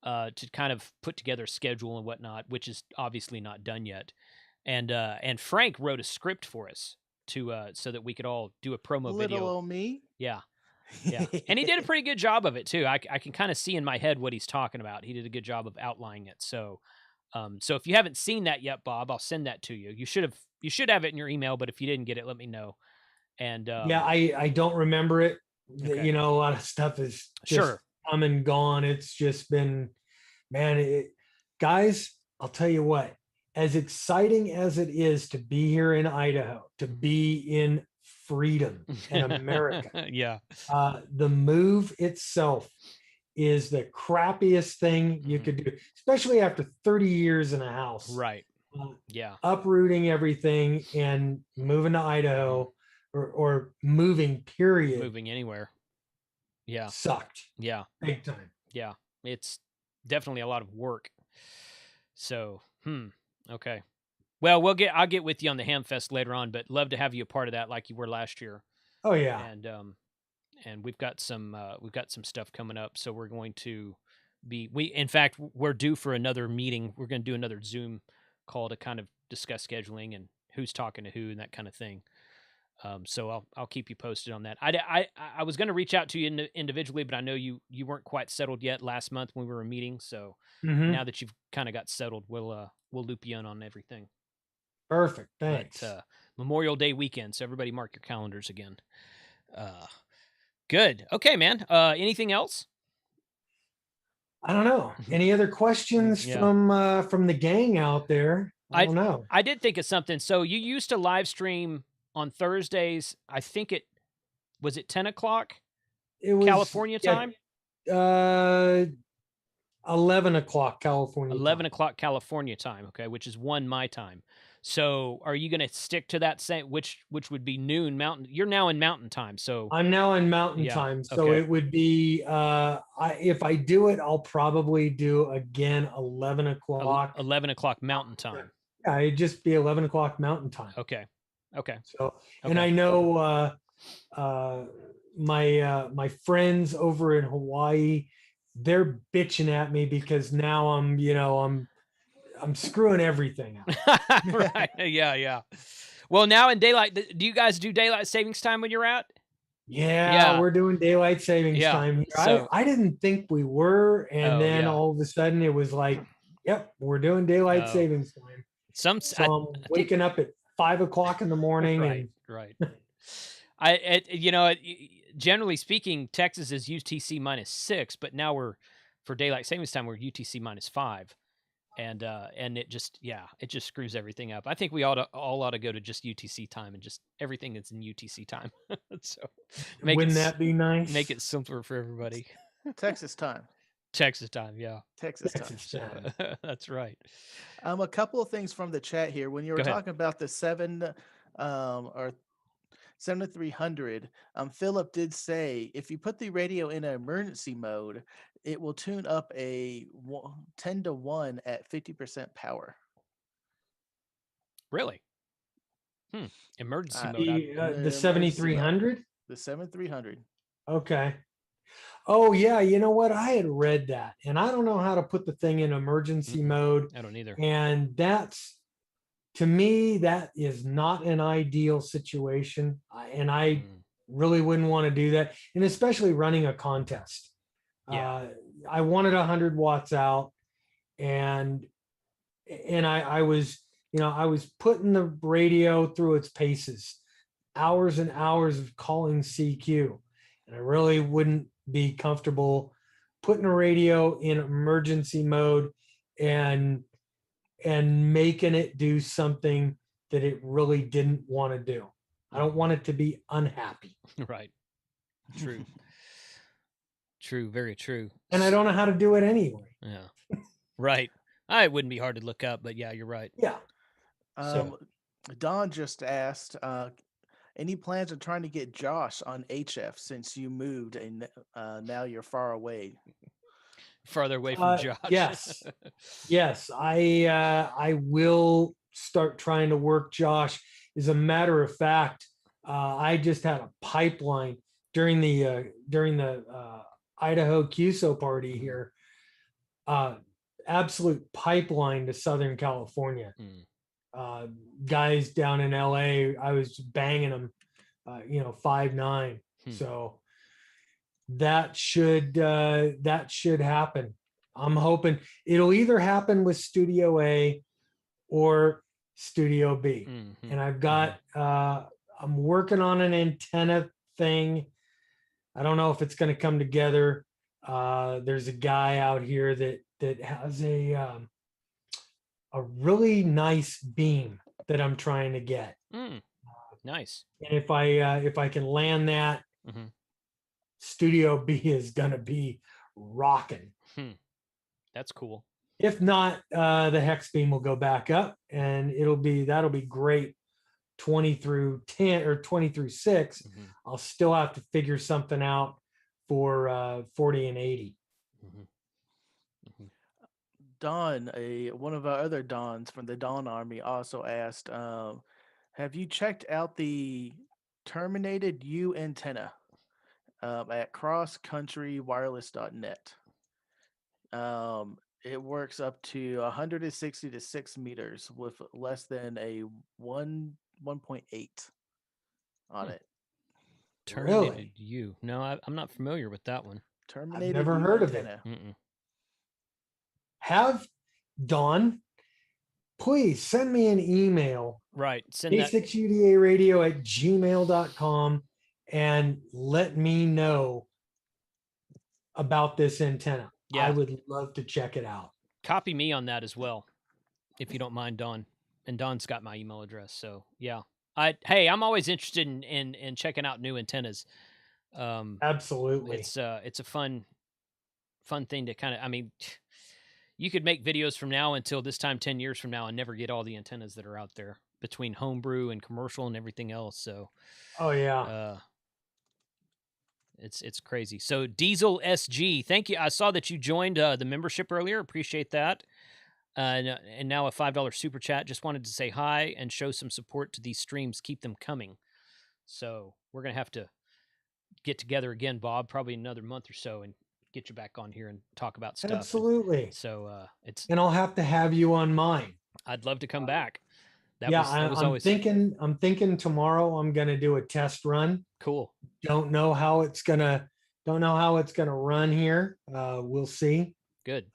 Speaker 6: to kind of put together a schedule and whatnot, which is obviously not done yet. And Frank wrote a script for us to so that we could all do a promo video.
Speaker 7: Little old me.
Speaker 6: Yeah. And he did a pretty good job of it too. I can kind of see in my head what he's talking about. He did a good job of outlining it. So if you haven't seen that yet, Bob, I'll send that to you. You should have it in your email, but if you didn't get it, let me know. And
Speaker 2: I don't remember it. Okay. A lot of stuff is just come and gone. It's just been, man, guys, I'll tell you what, as exciting as it is to be here in Idaho, to be in freedom in America. The move itself is the crappiest thing you could do, especially after 30 years in a house.
Speaker 6: Right.
Speaker 2: Uprooting everything and moving to Idaho. Or moving, period.
Speaker 6: Moving anywhere. Yeah.
Speaker 2: Sucked.
Speaker 6: Yeah.
Speaker 2: Big time.
Speaker 6: Yeah. It's definitely a lot of work. So, okay. Well, I'll get with you on the Hamfest later on, but love to have you a part of that like you were last year.
Speaker 2: Oh yeah.
Speaker 6: And we've got some stuff coming up. So we're going to in fact, we're due for another meeting. We're going to do another Zoom call to kind of discuss scheduling and who's talking to who and that kind of thing. So I'll keep you posted on that. I was going to reach out to you individually, but I know you weren't quite settled yet last month when we were meeting. So now that you've kind of got settled, we'll loop you in on everything.
Speaker 2: Perfect. Thanks.
Speaker 6: But, Memorial Day weekend. So everybody mark your calendars again. Good. Okay, man. Anything else?
Speaker 2: I don't know. Any other questions from the gang out there? I don't know.
Speaker 6: I did think of something. So you used to live stream on Thursdays. I think it was 10 o'clock California time.
Speaker 2: 11 o'clock California.
Speaker 6: 11 o'clock California time. Okay, which is 1 my time. So are you going to stick to that same, which would be noon Mountain? You're now in Mountain time. So
Speaker 2: I'm now in Mountain time. So it would be, if I do it, I'll probably do again 11 o'clock.
Speaker 6: 11 o'clock Mountain time.
Speaker 2: Yeah, it'd just be 11 o'clock Mountain time.
Speaker 6: Okay.
Speaker 2: So, and I know my friends over in Hawaii, they're bitching at me because now I'm I'm screwing everything up.
Speaker 6: Right. Yeah. Well, now in daylight, do you guys do daylight savings time when you're out?
Speaker 2: Yeah, we're doing daylight savings time here.
Speaker 6: So,
Speaker 2: I didn't think we were, and then all of a sudden it was like, yep, we're doing daylight savings time. So I'm waking up at 5 o'clock in the morning.
Speaker 6: Right. Generally speaking, Texas is UTC -6, but now for daylight savings time, we're UTC -5. And it just screws everything up. I think we all ought to go to just UTC time and just everything that's in UTC time. So
Speaker 2: wouldn't that be nice?
Speaker 6: Make it simpler for everybody.
Speaker 7: Texas time.
Speaker 6: Texas time, yeah.
Speaker 7: Texas time.
Speaker 6: That's right.
Speaker 7: A couple of things from the chat here. When you were talking about the 7300, Philip did say if you put the radio in an emergency mode, it will tune up a 10-to-1 at 50% power.
Speaker 6: Really? Emergency mode.
Speaker 2: The 7300?
Speaker 7: The 7300.
Speaker 2: Okay. Oh yeah, you know what? I had read that, and I don't know how to put the thing in emergency mode.
Speaker 6: I don't either.
Speaker 2: And that's, to me, that is not an ideal situation, and I really wouldn't want to do that, and especially running a contest. I wanted 100 watts out, and I was putting the radio through its paces, hours and hours of calling CQ, and I really wouldn't be comfortable putting a radio in emergency mode and making it do something that it really didn't want to do. I don't want it to be unhappy.
Speaker 6: Right. True. True. Very true.
Speaker 2: And I don't know how to do it anyway.
Speaker 6: Yeah. Right. It wouldn't be hard to look up, but yeah, you're right.
Speaker 2: Yeah.
Speaker 7: Don just asked, any plans of trying to get Josh on HF since you moved and now you're far away?
Speaker 6: Farther away from Josh.
Speaker 2: Yes. I will start trying to work Josh. As a matter of fact, I just had a pipeline during the Idaho QSO party here. Absolute pipeline to Southern California. Guys down in LA, I was banging them, 5'9". So that should happen. I'm hoping it'll either happen with Studio A or Studio B. And I've got I'm working on an antenna thing. I don't know if it's going to come together. There's a guy out here that has a really nice beam that I'm trying to get.
Speaker 6: Nice.
Speaker 2: And if I can land that, Studio B is gonna be rocking.
Speaker 6: That's cool.
Speaker 2: If not, the hex beam will go back up, and that'll be great. 20 through 10 or 20 through 6. I'll still have to figure something out for 40 and 80.
Speaker 7: Don, one of our other Dons from the Don Army, also asked, have you checked out the terminated U antenna at crosscountrywireless.net? It works up to 160 to 6 meters with less than a 1.8 on it.
Speaker 6: Terminated U. No, I'm not familiar with that one.
Speaker 7: Terminated
Speaker 2: I've never heard of it. Have Don, please send me an email.
Speaker 6: Right. Send
Speaker 2: K6UDA radio at gmail.com and let me know about this antenna. I would love to check it out.
Speaker 6: Copy me on that as well, if you don't mind, Don. And Don's got my email address. So yeah. I'm always interested in checking out new antennas.
Speaker 2: Absolutely.
Speaker 6: It's a fun thing to kind of, you could make videos from now until this time 10 years from now and never get all the antennas that are out there between homebrew and commercial and everything else. So it's crazy. So Diesel SG, thank you. I saw that you joined the membership earlier. Appreciate that. And now a $5 super chat. Just wanted to say hi and show some support to these streams. Keep them coming. So we're going to have to get together again, Bob, probably another month or so and get you back on here and talk about stuff.
Speaker 2: Absolutely.
Speaker 6: So it's,
Speaker 2: and I'll have to have you on mine.
Speaker 6: I'd love to come back. That was
Speaker 2: I'm
Speaker 6: always
Speaker 2: thinking tomorrow I'm going to do a test run.
Speaker 6: cool.
Speaker 2: Don't know how it's going to run here. We'll see.
Speaker 6: Good.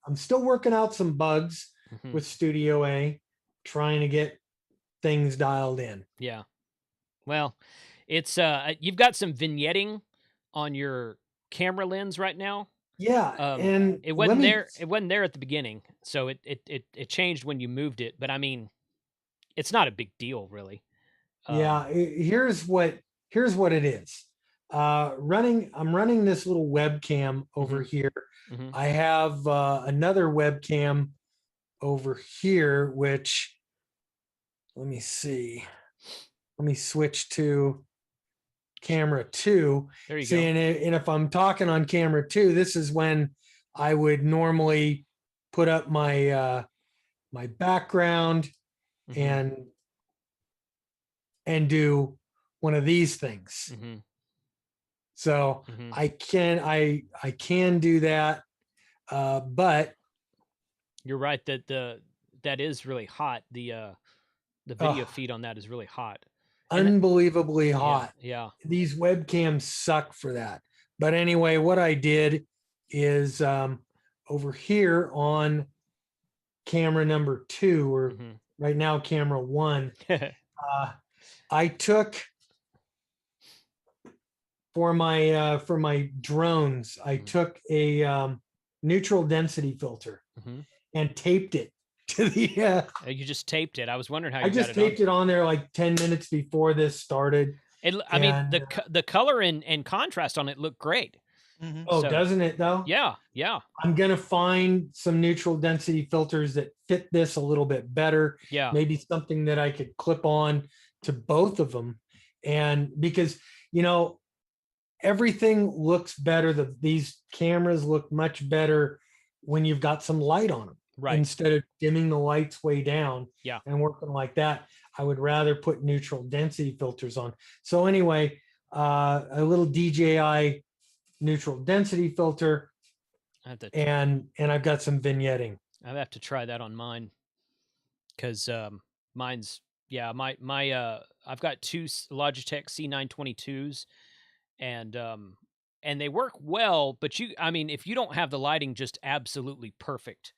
Speaker 2: I'm still working out some bugs
Speaker 6: Mhm.
Speaker 2: with Studio A, trying to get things dialed in.
Speaker 6: Yeah. Well, it's you've got some vignetting on your camera lens right now.
Speaker 2: Yeah, and
Speaker 6: it wasn't there. It wasn't there at the beginning, so it changed when you moved it. But I mean, it's not a big deal, really.
Speaker 2: Here's what it is. I'm running this little webcam over here.
Speaker 6: Mhm.
Speaker 2: I have another webcam over here, which let me see. Let me switch to camera 2.
Speaker 6: There you
Speaker 2: See,
Speaker 6: go.
Speaker 2: and if I'm talking on camera 2, this is when I would normally put up my my background
Speaker 6: Mhm.
Speaker 2: and do one of these things.
Speaker 6: Mhm.
Speaker 2: So
Speaker 6: Mhm.
Speaker 2: I can do that, but
Speaker 6: You're right that that is really hot. The video feed on that is really hot. And
Speaker 2: unbelievably hot.
Speaker 6: Yeah.
Speaker 2: These webcams suck for that. But anyway, what I did is over here on camera number 2, or
Speaker 6: Mhm.
Speaker 2: right now camera 1, I took for my drones, I took a neutral density filter
Speaker 6: Mhm.
Speaker 2: and taped it to the.
Speaker 6: You just taped it. I was wondering how you
Speaker 2: I
Speaker 6: got
Speaker 2: just
Speaker 6: it
Speaker 2: taped
Speaker 6: on.
Speaker 2: it on there like 10 minutes before this started.
Speaker 6: I mean, the color and contrast on it looked great.
Speaker 7: Mhm.
Speaker 2: Oh,
Speaker 6: So-
Speaker 2: doesn't it though?
Speaker 6: Yeah. Yeah.
Speaker 2: I'm gonna find some neutral density filters that fit this a little bit better.
Speaker 6: Yeah.
Speaker 2: Maybe something that I could clip on to both of them, and because everything looks better. These cameras look much better when you've got some light on them.
Speaker 6: Right.
Speaker 2: Instead of dimming the lights way down
Speaker 6: Yeah.
Speaker 2: and working like that, I would rather put neutral density filters on. So anyway, a little DJI neutral density filter,
Speaker 6: I have to,
Speaker 2: and I've got some vignetting.
Speaker 6: I have to try that on mine, because mine's my I've got 2 Logitech C922s, and they work well, but I mean, if you don't have the lighting just absolutely perfect,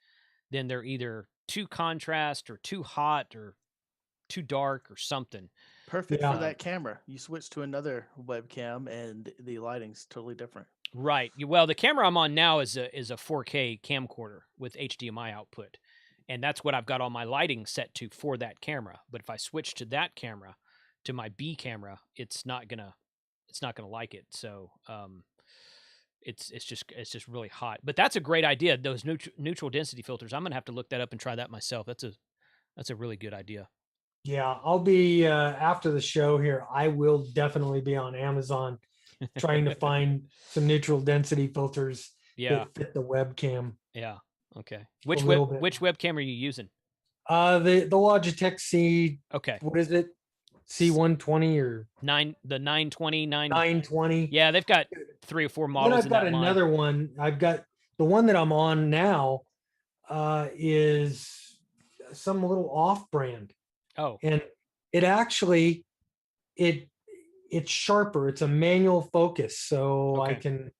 Speaker 6: then they're either too contrast or too hot or too dark or something.
Speaker 7: Perfect
Speaker 2: Yeah.
Speaker 7: for that camera. You switch to another webcam and the lighting's totally different.
Speaker 6: Right. Well, the camera I'm on now is a 4K camcorder with HDMI output, and that's what I've got all my lighting set to for that camera. But if I switch to that camera, to my B camera, it's not gonna like it. So it's just really hot. But that's a great idea. Those neutral density filters. I'm gonna have to look that up and try that myself. That's a really good idea.
Speaker 2: Yeah, I'll be after the show here. I will definitely be on Amazon trying to find some neutral density filters
Speaker 6: Yeah.
Speaker 2: that fit the webcam.
Speaker 6: Yeah. Okay. Which
Speaker 2: little bit.
Speaker 6: webcam are you using?
Speaker 2: The Logitech C.
Speaker 6: Okay.
Speaker 2: What is it? C120 or
Speaker 6: The 920.
Speaker 2: 920?
Speaker 6: Yeah, they've got 3 or 4
Speaker 2: Then
Speaker 6: models
Speaker 2: I've
Speaker 6: in
Speaker 2: got
Speaker 6: that line.
Speaker 2: another one. I've got the one that I'm on now is some little off brand,
Speaker 6: Oh,
Speaker 2: and it actually it's sharper. It's a manual focus, so I
Speaker 6: Okay.
Speaker 2: can.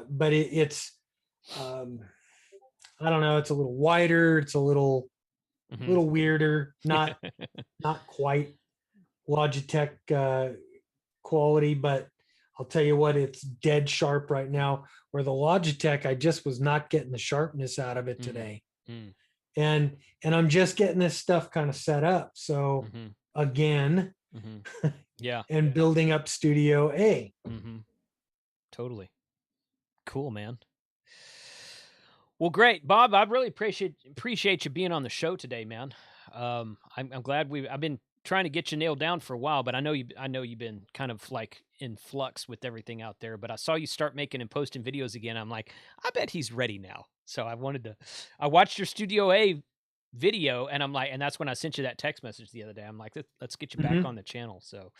Speaker 2: But it's I don't know. It's a little wider. It's a little
Speaker 6: mhm.
Speaker 2: little weirder. Not quite Logitech quality, but I'll tell you what, it's dead sharp right now. Where the Logitech, I just was not getting the sharpness out of it
Speaker 6: Mhm.
Speaker 2: today,
Speaker 6: Mm.
Speaker 2: and I'm just getting this stuff kind of set up. So
Speaker 6: Mhm.
Speaker 2: again,
Speaker 6: Mhm. Yeah.
Speaker 2: and building up Studio A.
Speaker 6: Mhm. Totally. Cool, man. Well, great, Bob. I really appreciate you being on the show today, man. I'm glad I've been trying to get you nailed down for a while, but I know you've been kind of like in flux with everything out there. But I saw you start making and posting videos again. I'm like, I bet he's ready now. So I watched your Studio A video, and I'm like, and that's when I sent you that text message the other day. I'm like, let's get you back
Speaker 2: Mhm.
Speaker 6: on the channel. So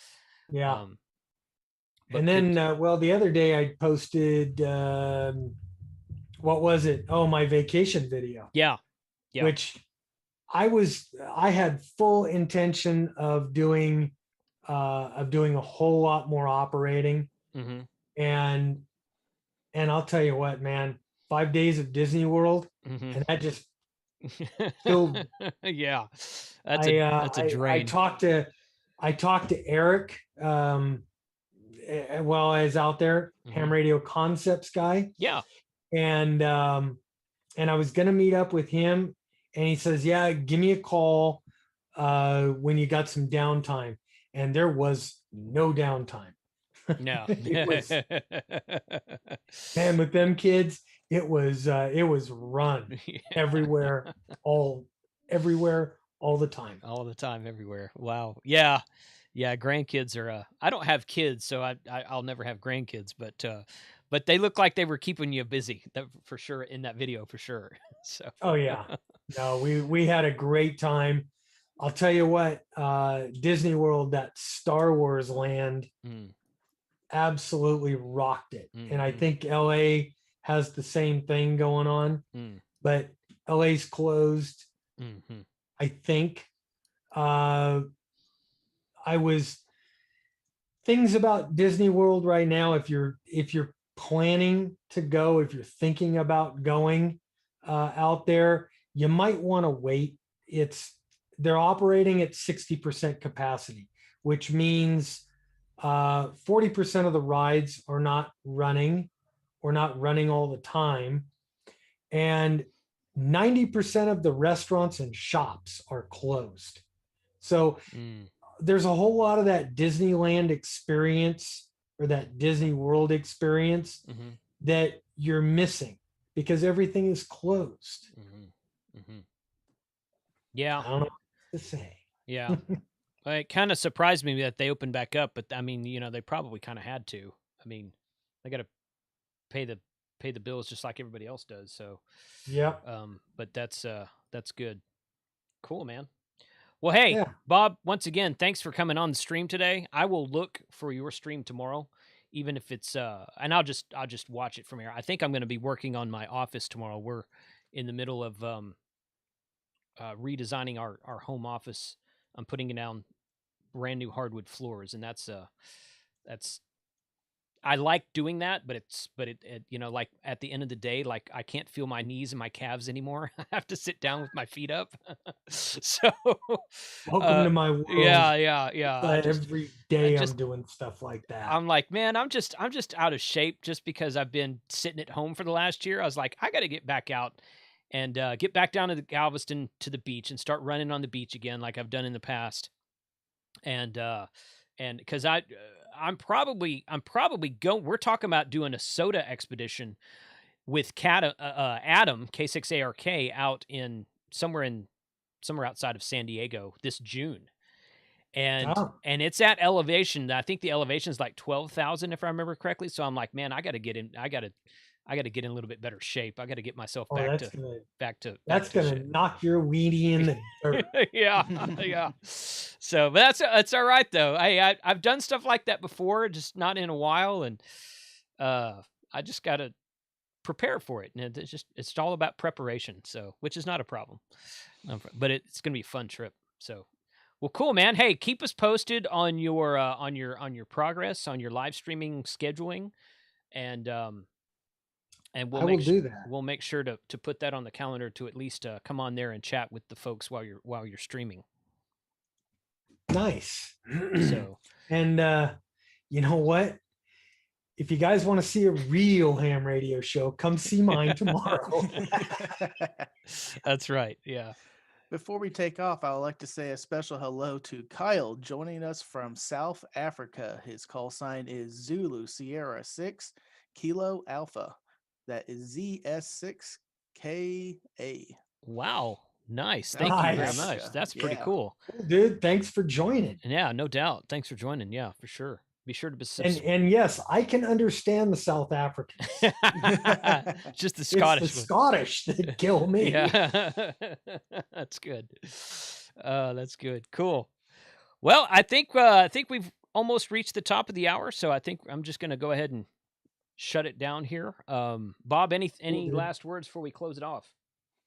Speaker 2: Yeah. And then, well, the other day I posted, what was it? Oh, my vacation video.
Speaker 6: Yeah.
Speaker 2: Which I had full intention of doing a whole lot more operating.
Speaker 6: Mm-hmm.
Speaker 2: And I'll tell you what, man, 5 days of Disney World, and that just killed.
Speaker 6: Yeah, that's a drain.
Speaker 2: I talked to Eric, while I was out there, Ham Radio Concepts guy.
Speaker 6: Yeah.
Speaker 2: And I was going to meet up with him, and he says, yeah, give me a call when you got some downtime. And there was no downtime.
Speaker 6: No.
Speaker 2: Man, with them kids, it was run everywhere, all the time.
Speaker 6: All the time, everywhere. Wow. Yeah. Grandkids are. I don't have kids, so I'll never have grandkids. But they look like they were keeping you busy, for sure, in that video, for sure. So.
Speaker 2: Oh yeah. No, we had a great time. I'll tell you what, Disney World, that Star Wars land, absolutely rocked it. And I think LA has the same thing going on, but LA's closed. I think. Things about Disney World right now, if you're planning to go, if you're thinking about going out there, you might want to wait. They're operating at 60% capacity, which means 40% of the rides are not running all the time. And 90% of the restaurants and shops are closed. So there's a whole lot of that Disneyland experience or that Disney World experience that you're missing because everything is closed.
Speaker 6: Yeah.
Speaker 2: I don't know what to say.
Speaker 6: Yeah. It kind of surprised me that they opened back up, but I mean, they probably kind of had to. I mean, they got to pay the bills just like everybody else does. So,
Speaker 2: yeah.
Speaker 6: But that's good. Cool, man. Well, hey, Bob, once again, thanks for coming on the stream today. I will look for your stream tomorrow, even if it's and I'll just watch it from here. I think I'm going to be working on my office tomorrow. We're in the middle of redesigning our home office. I'm putting down brand new hardwood floors, and that's I like doing that, but it like at the end of the day, like I can't feel my knees and my calves anymore. I have to sit down with my feet up. So
Speaker 2: welcome to my world.
Speaker 6: Yeah.
Speaker 2: Every day I'm doing stuff like that.
Speaker 6: I'm like, man, I'm just out of shape just because I've been sitting at home for the last year. I was like, I got to get back out and get back down to the Galveston to the beach and start running on the beach again, like I've done in the past. And because I'm probably going. We're talking about doing a soda expedition with Adam K6ARK out in somewhere outside of San Diego this June, and it's at elevation. I think the elevation is like 12,000 if I remember correctly. So I'm like, man, I got to get in. I got to get in a little bit better shape. I got to get myself back to.
Speaker 2: That's gonna knock your weenie in the dirt.
Speaker 6: yeah. So, but that's all right though. I've done stuff like that before, just not in a while, and I just got to prepare for it. And it's all about preparation. So, which is not a problem, but it's gonna be a fun trip. So, well, cool, man. Hey, keep us posted on your progress on your live streaming scheduling, and we'll make sure to put that on the calendar to at least come on there and chat with the folks while you're streaming.
Speaker 2: Nice.
Speaker 6: So,
Speaker 2: and you know what? If you guys want to see a real ham radio show, come see mine tomorrow.
Speaker 6: That's right. Yeah.
Speaker 7: Before we take off, I would like to say a special hello to Kyle joining us from South Africa. His call sign is Zulu Sierra 6 Kilo Alpha. That is ZS6KA.
Speaker 6: Wow. Nice. Thank you very much. That's pretty cool.
Speaker 2: Dude, thanks for joining.
Speaker 6: Yeah, no doubt. Thanks for joining. Yeah, for sure. Be sure to be
Speaker 2: and yes, I can understand the South Africans.
Speaker 6: Just the Scottish.
Speaker 2: It's the Scottish that kill me.
Speaker 6: Yeah. That's good. That's good. Cool. Well, I think we've almost reached the top of the hour, so I think I'm just going to go ahead and shut it down here. Bob, any last words before we close it off?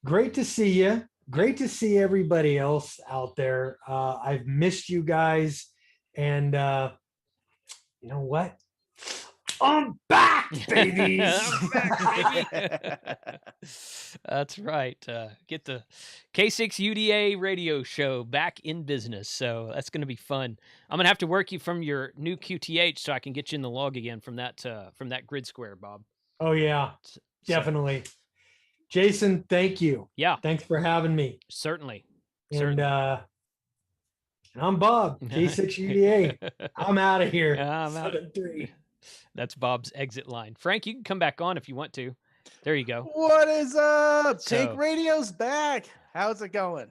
Speaker 2: Great to see you. Great to see everybody else out there. I've missed you guys. And you know what? I'm back, babies.
Speaker 6: I'm back, baby. That's right. Get the K6UDA radio show back in business. So that's going to be fun. I'm going to have to work you from your new QTH so I can get you in the log again from that grid square, Bob.
Speaker 2: Oh, yeah, definitely. Jason, thank you.
Speaker 6: Yeah.
Speaker 2: Thanks for having me.
Speaker 6: Certainly.
Speaker 2: And I'm Bob, K6UDA. I'm out of here.
Speaker 6: I'm out.
Speaker 2: 7-3.
Speaker 6: That's Bob's exit line. Frank, you can come back on if you want to. There you go.
Speaker 7: What is up? Take Radio's back. How's it going?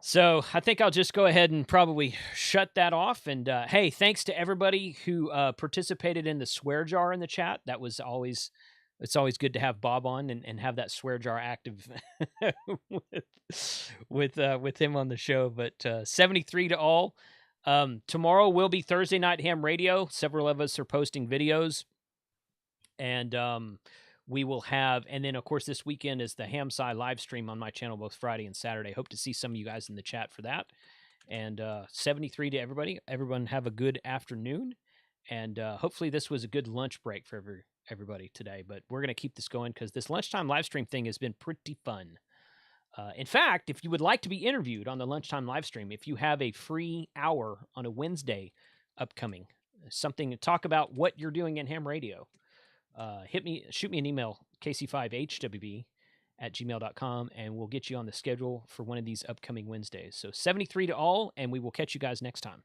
Speaker 6: So I think I'll just go ahead and probably shut that off. And hey, thanks to everybody who participated in the swear jar in the chat. It's always good to have Bob on and have that swear jar active with him on the show. But 73 to all. Tomorrow will be Thursday Night Ham Radio. Several of us are posting videos. And we will have, and then of course this weekend is the Ham Sci live stream on my channel both Friday and Saturday. Hope to see some of you guys in the chat for that. And 73 to everybody. Everyone have a good afternoon. And hopefully this was a good lunch break for everybody today. But we're going to keep this going because this lunchtime live stream thing has been pretty fun. In fact, if you would like to be interviewed on the lunchtime live stream, if you have a free hour on a Wednesday upcoming, something to talk about what you're doing in ham radio, shoot me an email, kc5hwb@gmail.com, and we'll get you on the schedule for one of these upcoming Wednesdays. So 73 to all, and we will catch you guys next time.